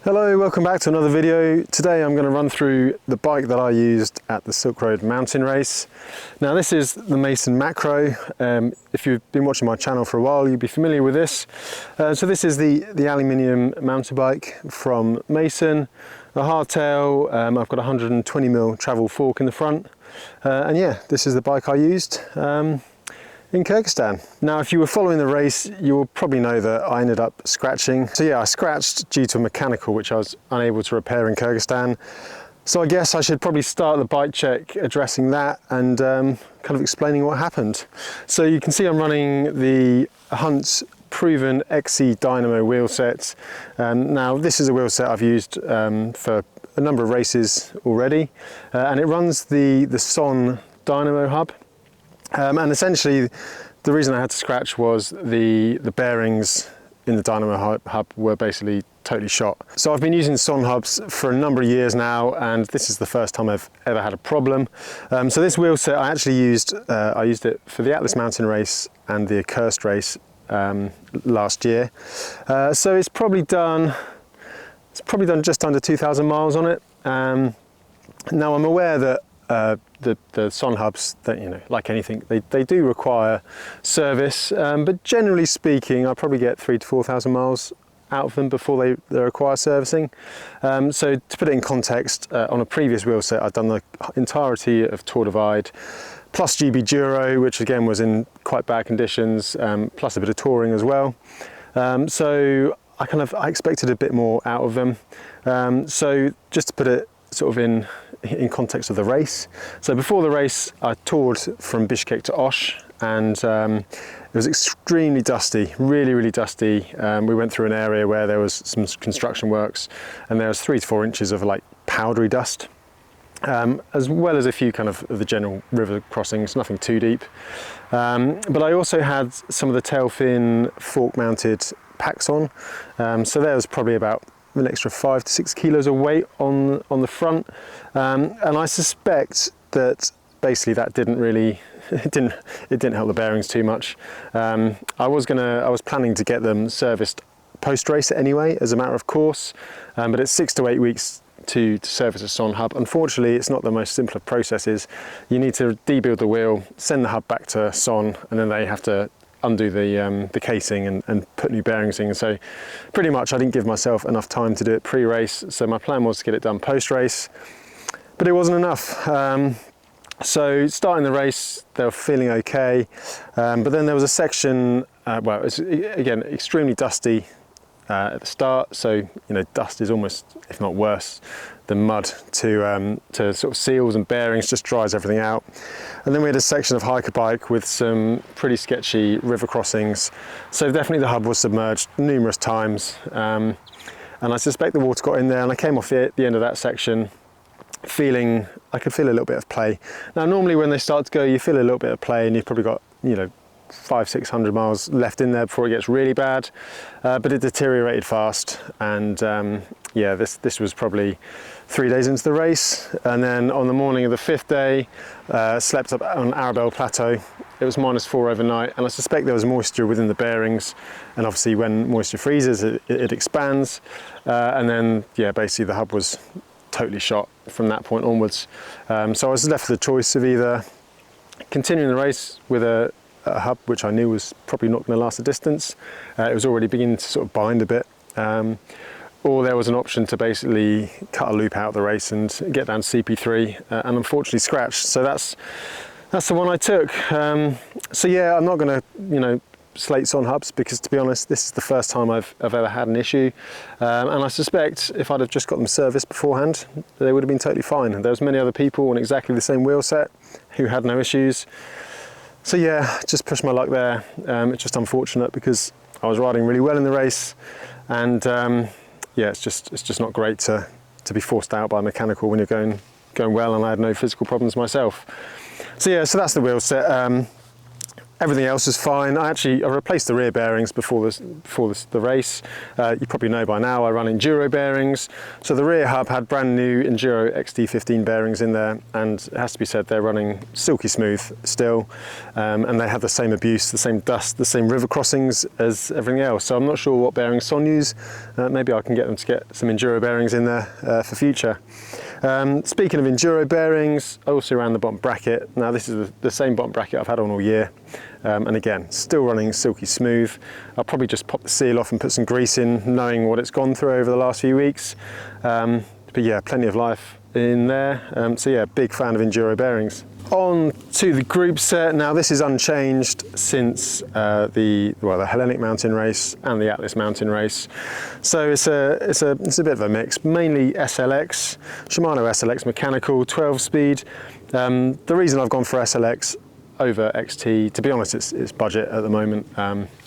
Hello, welcome back to another video. Today I'm going to run through the bike that I used at the Silk Road mountain race. Now this is the Mason Macro. If you've been watching my channel for a while, you'll be familiar with this. So this is the aluminium mountain bike from Mason, a hardtail. I've got a 120mm travel fork in the front. And yeah, this is the bike I used in Kyrgyzstan. Now, if you were following the race, you will probably know that I ended up scratching. So yeah, I scratched due to a mechanical which I was unable to repair in Kyrgyzstan. So I guess I should probably start the bike check addressing that and kind of explaining what happened. So you can see I'm running the Hunt Proven XC Dynamo wheel set. Now this is a wheel set I've used for a number of races already, and it runs the Son Dynamo hub. And essentially, the reason I had to scratch was the bearings in the Dynamo hub were basically totally shot. So I've been using Son hubs for a number of years now, and this is the first time I've ever had a problem. So this wheel set I actually used, I used it for the Atlas Mountain race and the Accursed race last year. So it's probably done just under 2,000 miles on it. Now I'm aware that the Son hubs, that, you know, like anything, they do require service, but generally speaking, I probably get 3,000 to 4,000 miles out of them before they require servicing. So to put it in context, on a previous wheel set, I'd done the entirety of Tour Divide, plus GB Duro, which again was in quite bad conditions, plus a bit of touring as well. So I expected a bit more out of them. So just to put it sort of in context of the race. So before the race, I toured from Bishkek to Osh, and it was extremely dusty, really dusty. We went through an area where there was some construction works, and there was 3 to 4 inches of like powdery dust, as well as a few kind of the general river crossings, nothing too deep. But I also had some of the tail fin fork mounted packs on, so there was probably about an extra 5 to 6 kilos of weight on the front, and I suspect that basically that didn't really it didn't help the bearings too much. I was planning to get them serviced post race anyway, as a matter of course, but it's 6 to 8 weeks to service a Son hub. Unfortunately, it's not the most simple of processes. You need to debuild the wheel, send the hub back to Son, and then they have to undo the casing and put new bearings in. So pretty much I didn't give myself enough time to do it pre-race, so my plan was to get it done post-race, but it wasn't enough. So starting the race, they were feeling okay, but then there was a section, well, it's again extremely dusty at the start, so you know, dust is almost, if not worse than mud to sort of seals and bearings, just dries everything out. And then we had a section of hiker bike with some pretty sketchy river crossings, so definitely the hub was submerged numerous times, and I suspect the water got in there, and I came off the end of that section feeling, I could feel a little bit of play. Now normally when they start to go, you feel a little bit of play, and you've probably got, you know, 500-600 miles left in there before it gets really bad, but it deteriorated fast, and yeah, this was probably 3 days into the race. And then on the morning of the 5th day, slept up on Arabelle Plateau. It was -4 overnight, and I suspect there was moisture within the bearings, and obviously when moisture freezes it expands, and then yeah, basically the hub was totally shot from that point onwards. So I was left with a choice of either continuing the race with a hub which I knew was probably not going to last the distance. It was already beginning to sort of bind a bit, or there was an option to basically cut a loop out of the race and get down to CP3, and unfortunately scratch. So that's the one I took. So yeah, I'm not going to, you know, slate Son hubs, because to be honest, this is the first time I've ever had an issue, and I suspect if I'd have just got them serviced beforehand, they would have been totally fine. There was many other people on exactly the same wheel set who had no issues. So yeah, just pushed my luck there. It's just unfortunate because I was riding really well in the race, and yeah, it's just not great to be forced out by a mechanical when you're going well, and I had no physical problems myself. So yeah, so that's the wheel set. Everything else is fine. I replaced the rear bearings before the race. You probably know by now I run Enduro bearings. So the rear hub had brand new Enduro XT15 bearings in there, and it has to be said they're running silky smooth still. And they have the same abuse, the same dust, the same river crossings as everything else. So I'm not sure what bearings Son use. Maybe I can get them to get some Enduro bearings in there for future. Speaking of Enduro bearings, I also ran the bottom bracket. Now this is the same bottom bracket I've had on all year. And again, still running silky smooth. I'll probably just pop the seal off and put some grease in, knowing what it's gone through over the last few weeks. But yeah, plenty of life in there. So yeah, big fan of Enduro bearings. On to the group set. Now this is unchanged since the Hellenic mountain race and the Atlas mountain race. So it's a bit of a mix, mainly SLX, Shimano SLX mechanical 12-speed. The reason I've gone for SLX over XT, to be honest, it's budget at the moment.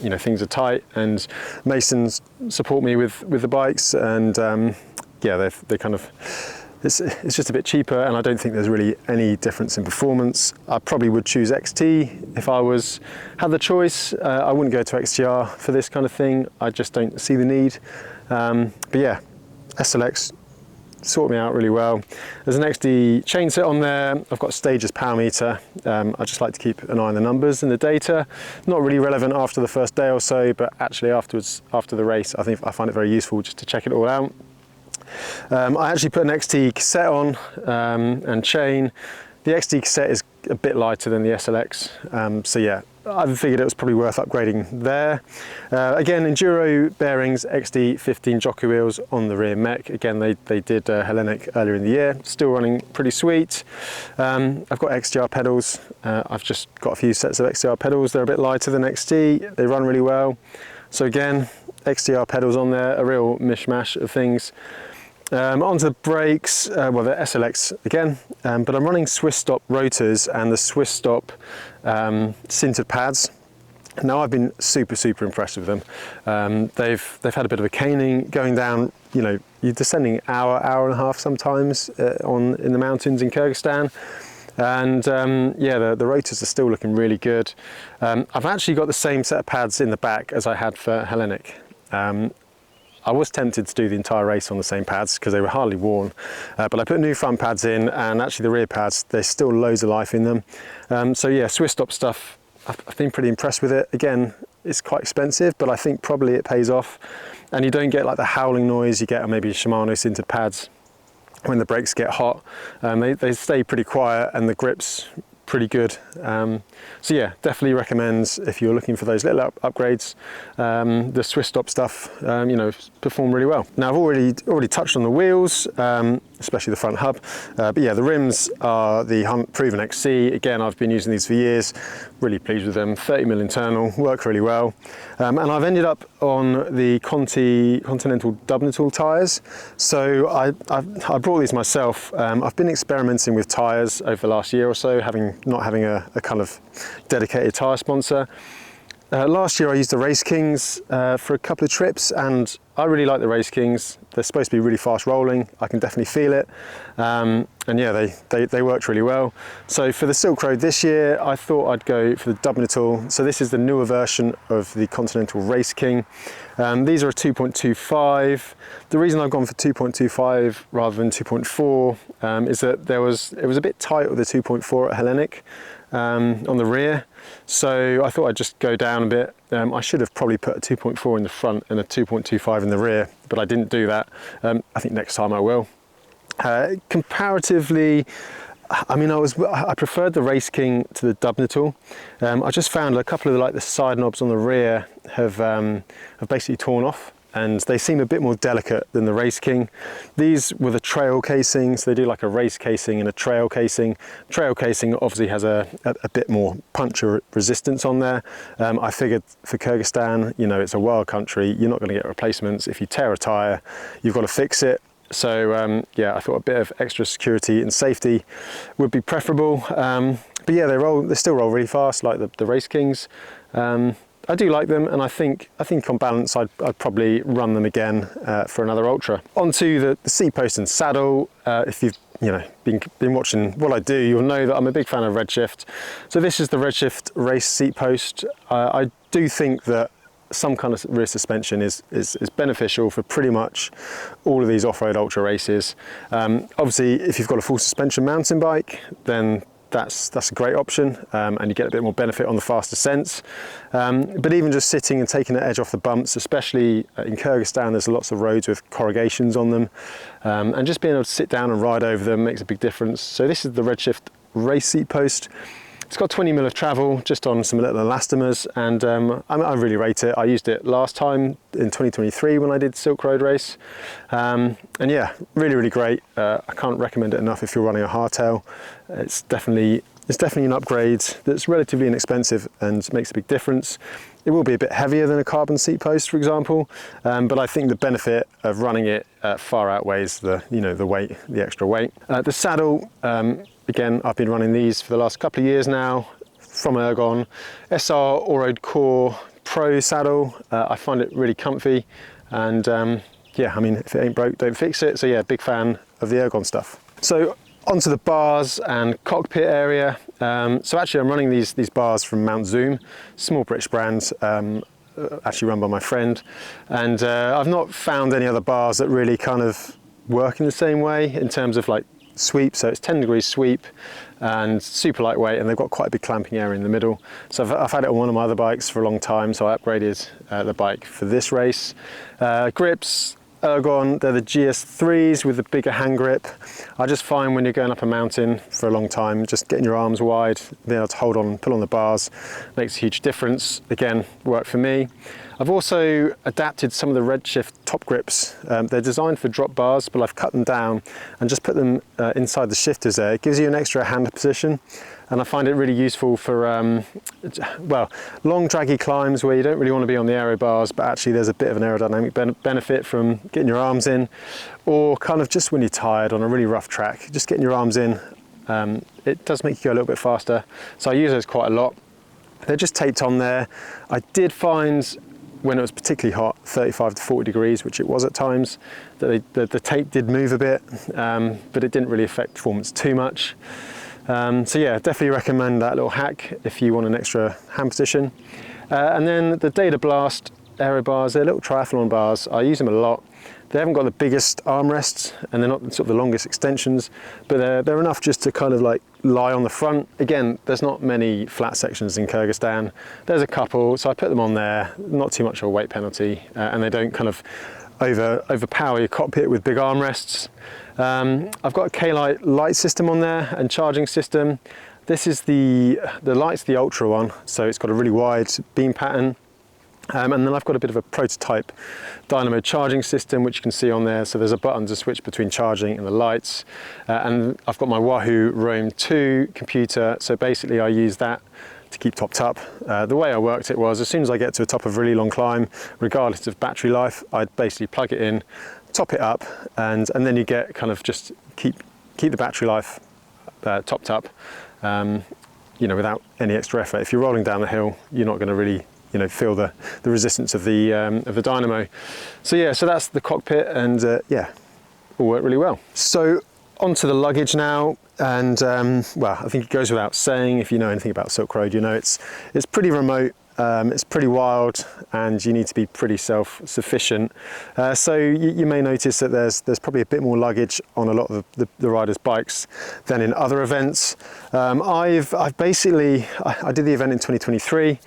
You know, things are tight, and Masons support me with the bikes, and yeah, they kind of, it's just a bit cheaper, and I don't think there's really any difference in performance. I probably would choose XT if I had the choice. I wouldn't go to XTR for this kind of thing. I just don't see the need. But yeah, SLX sort me out really well. There's an XD chain set on there. I've got Stages power meter. I just like to keep an eye on the numbers and the data. Not really relevant after the first day or so, but actually afterwards, after the race, I find it very useful just to check it all out. I actually put an XT cassette on and chain. The XT cassette is a bit lighter than the SLX, so yeah, I figured it was probably worth upgrading there. Again, Enduro bearings, XD15 jockey wheels on the rear mech. Again, they did Hellenic earlier in the year, still running pretty sweet. I've got XTR pedals. I've just got a few sets of XTR pedals. They're a bit lighter than XT. They run really well. So again, XTR pedals on there, a real mishmash of things. Onto the brakes, well, the SLX again, but I'm running Swiss Stop rotors and the Swiss Stop sintered pads. Now I've been super impressed with them. They've had a bit of a caning going down. You know, you're descending hour and a half sometimes in the mountains in Kyrgyzstan. And yeah, the rotors are still looking really good. I've actually got the same set of pads in the back as I had for Hellenic. I was tempted to do the entire race on the same pads because they were hardly worn, but I put new front pads in, and actually the rear pads, there's still loads of life in them. So yeah, Swiss Stop stuff, I've been pretty impressed with it. Again, it's quite expensive, but I think probably it pays off, and you don't get like the howling noise you get on maybe Shimano sintered pads when the brakes get hot. They stay pretty quiet, and the grip's pretty good. So yeah, definitely recommend if you're looking for those little upgrades. The Swiss Stop stuff, you know, perform really well. Now I've already touched on the wheels, especially the front hub. But yeah, the rims are the Hunt Proven XC. Again, I've been using these for years. Really pleased with them. 30mm internal, work really well. And I've ended up on the Continental Dubnital tyres. So I brought these myself. I've been experimenting with tyres over the last year or so, not having a kind of dedicated tyre sponsor. Last year I used the Race Kings for a couple of trips, and I really like the Race Kings. They're supposed to be really fast rolling. I can definitely feel it. And yeah, they worked really well. So for the Silk Road this year, I thought I'd go for the Dubnital. So this is the newer version of the Continental Race King. These are a 2.25. The reason I've gone for 2.25 rather than 2.4 is that it was a bit tight with the 2.4 at Hellenic on the rear. So I thought I'd just go down a bit. I should have probably put a 2.4 in the front and a 2.25 in the rear, but I didn't do that. I think next time I will. Comparatively, I mean, I preferred the Race King to the Dubnital. I just found a couple of the side knobs on the rear have basically torn off, and they seem a bit more delicate than the Race King. These were the trail casing, so they do like a race casing and a trail casing. Trail casing obviously has a bit more puncture resistance on there. I figured for Kyrgyzstan, you know, it's a wild country, you're not going to get replacements. If you tear a tyre, you've got to fix it. So yeah, I thought a bit of extra security and safety would be preferable. But yeah, they still roll really fast, like the Race Kings. I do like them, and I think on balance I'd probably run them again for another ultra. Onto the seat post and saddle. If you've been watching what I do, you'll know that I'm a big fan of Redshift. So this is the Redshift race seat post. I do think that some kind of rear suspension is beneficial for pretty much all of these off-road ultra races. Obviously, if you've got a full suspension mountain bike, then that's a great option, and you get a bit more benefit on the fast descents. But even just sitting and taking the edge off the bumps, especially in Kyrgyzstan, there's lots of roads with corrugations on them, and just being able to sit down and ride over them makes a big difference. So this is the Redshift race seat post. It's got 20 mil of travel just on some little elastomers, and I really rate it. I used it last time in 2023 when I did Silk Road race, and yeah, really great. I can't recommend it enough if you're running a hardtail. It's definitely an upgrade that's relatively inexpensive and makes a big difference. It will be a bit heavier than a carbon seat post, for example, but I think the benefit of running it far outweighs the weight, the extra weight. The saddle. Again, I've been running these for the last couple of years now from Ergon. SR Allroad Core Pro saddle. I find it really comfy, and yeah, I mean, if it ain't broke, don't fix it. So yeah, big fan of the Ergon stuff. So onto the bars and cockpit area. So actually I'm running these bars from Mount Zoom, small British brand, actually run by my friend. And I've not found any other bars that really kind of work in the same way in terms of like sweep. So it's 10 degrees sweep and super lightweight, and they've got quite a big clamping area in the middle. So I've had it on one of my other bikes for a long time, so I upgraded the bike for this race. Grips, Ergon, they're the GS3s with the bigger hand grip. I just find when you're going up a mountain for a long time, just getting your arms wide, being able to hold on, pull on the bars, makes a huge difference. Again, worked for me. I've also adapted some of the Redshift top grips. They're designed for drop bars, but I've cut them down and just put them inside the shifters there. It gives you an extra hand position, and I find it really useful for, well, long draggy climbs where you don't really want to be on the aero bars, but actually there's a bit of an aerodynamic benefit from getting your arms in, or kind of just when you're tired on a really rough track, just getting your arms in. It does make you go a little bit faster. So I use those quite a lot. They're just taped on there. I did find, when it was particularly hot, 35 to 40 degrees, which it was at times, that the tape did move a bit, but it didn't really affect performance too much. So yeah, definitely recommend that little hack if you want an extra hand position. And then the Data Blast aero bars, they're little triathlon bars. I use them a lot. They haven't got the biggest armrests, and they're not sort of the longest extensions, but they're enough just to kind of like lie on the front. Again, there's not many flat sections in Kyrgyzstan. There's a couple, so I put them on there. Not too much of a weight penalty, and they don't kind of overpower your cockpit with big armrests. I've got a K-Lite light system on there and charging system. This is the light's the Ultra one, so it's got a really wide beam pattern. And then I've got a bit of a prototype dynamo charging system, which you can see on there. So there's a button to switch between charging and the lights. And I've got my Wahoo Roam 2 computer. So basically I use that to keep topped up. The way I worked it was, as soon as I get to the top of a really long climb, regardless of battery life, I'd basically plug it in, top it up, and then you get kind of just keep the battery life topped up, without any extra effort. If you're rolling down the hill, you're not going to really feel the resistance of the dynamo. So yeah, so that's the cockpit, and yeah, all worked really well. So onto the luggage now, and well, I think it goes without saying, if you know anything about Silk Road, it's pretty remote, it's pretty wild, and you need to be pretty self-sufficient. So you may notice that there's probably a bit more luggage on a lot of the riders' bikes than in other events. I've basically, I did the event in 2023,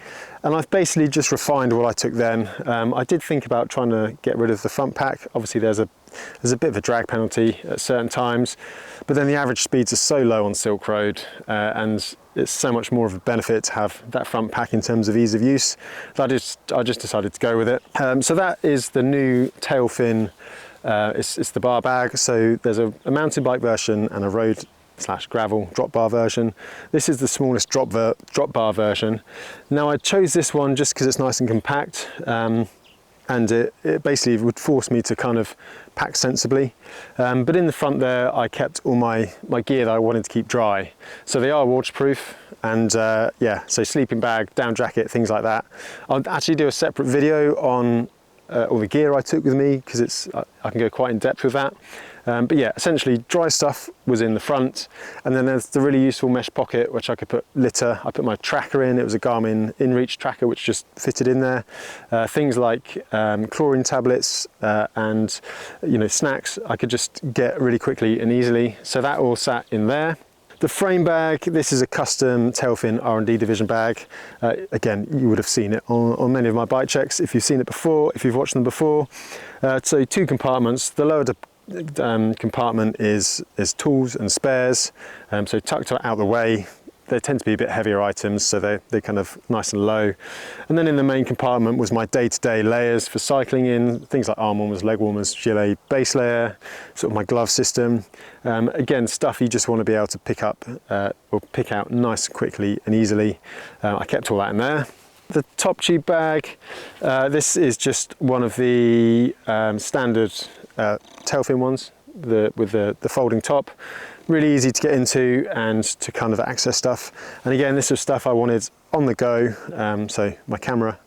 and I've basically just refined what I took then. I did think about trying to get rid of the front pack. Obviously there's a bit of a drag penalty at certain times, but then the average speeds are so low on Silk Road, and it's so much more of a benefit to have that front pack in terms of ease of use, that I just decided to go with it. So that is the new tail fin. It's the bar bag. So there's a mountain bike version and a road/gravel drop bar version. This is the smallest drop bar version. Now I chose this one just because it's nice and compact, and it basically would force me to kind of pack sensibly. But in the front there, I kept all my gear that I wanted to keep dry. So they are waterproof, and yeah, so sleeping bag, down jacket, things like that. I'll actually do a separate video on all the gear I took with me, because I can go quite in depth with that. But yeah, essentially dry stuff was in the front, and then there's the really useful mesh pocket which I could put litter. I put my tracker in. It was a Garmin InReach tracker which just fitted in there. Things like chlorine tablets and snacks I could just get really quickly and easily. So that all sat in there. The frame bag, this is a custom Tailfin R&D division bag. Again, you would have seen it on many of my bike checks if you've seen it before, if you've watched them before. So 2 compartments. The lower compartment is tools and spares, so tucked out the way. They tend to be a bit heavier items, so they're kind of nice and low. And then in the main compartment was my day-to-day layers for cycling in, things like arm warmers, leg warmers, gilet base layer, sort of my glove system. Again, stuff you just want to be able to pick up or pick out nice and quickly and easily. I kept all that in there. The top tube bag, this is just one of the standard Tailfin ones with the folding top. Really easy to get into and to kind of access stuff. And again, this was stuff I wanted on the go. So my camera,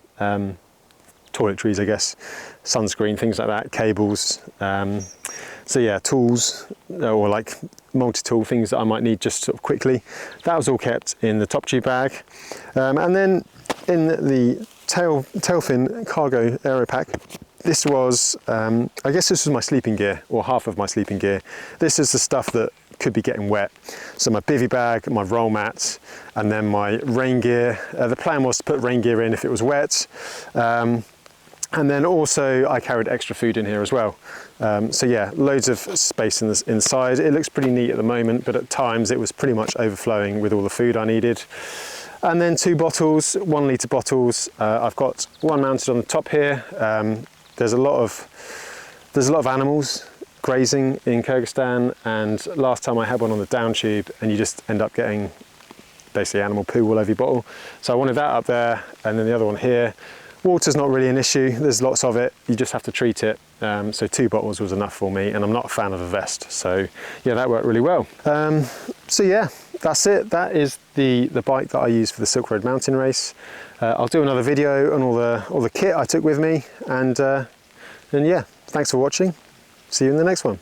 toiletries, I guess, sunscreen, things like that, cables. So yeah, tools or like multi-tool things that I might need just sort of quickly. That was all kept in the top tube bag. And then in the Tailfin cargo aero pack, this was, I guess this was my sleeping gear, or half of my sleeping gear. This is the stuff that could be getting wet. So my bivy bag, my roll mat, and then my rain gear. The plan was to put rain gear in if it was wet. And then also I carried extra food in here as well. So yeah, loads of space inside. It looks pretty neat at the moment, but at times it was pretty much overflowing with all the food I needed. And then 2 bottles, 1 litre bottles. I've got one mounted on the top here. There's a lot of animals grazing in Kyrgyzstan, and last time I had one on the down tube, and you just end up getting basically animal poo all over your bottle. So I wanted that up there, and then the other one here. Water's not really an issue, there's lots of it, you just have to treat it. So 2 bottles was enough for me, and I'm not a fan of a vest, so yeah, that worked really well. So yeah, that's it. That is the bike that I used for the Silk Road mountain race. I'll do another video on all the kit I took with me, and yeah, thanks for watching. See you in the next one.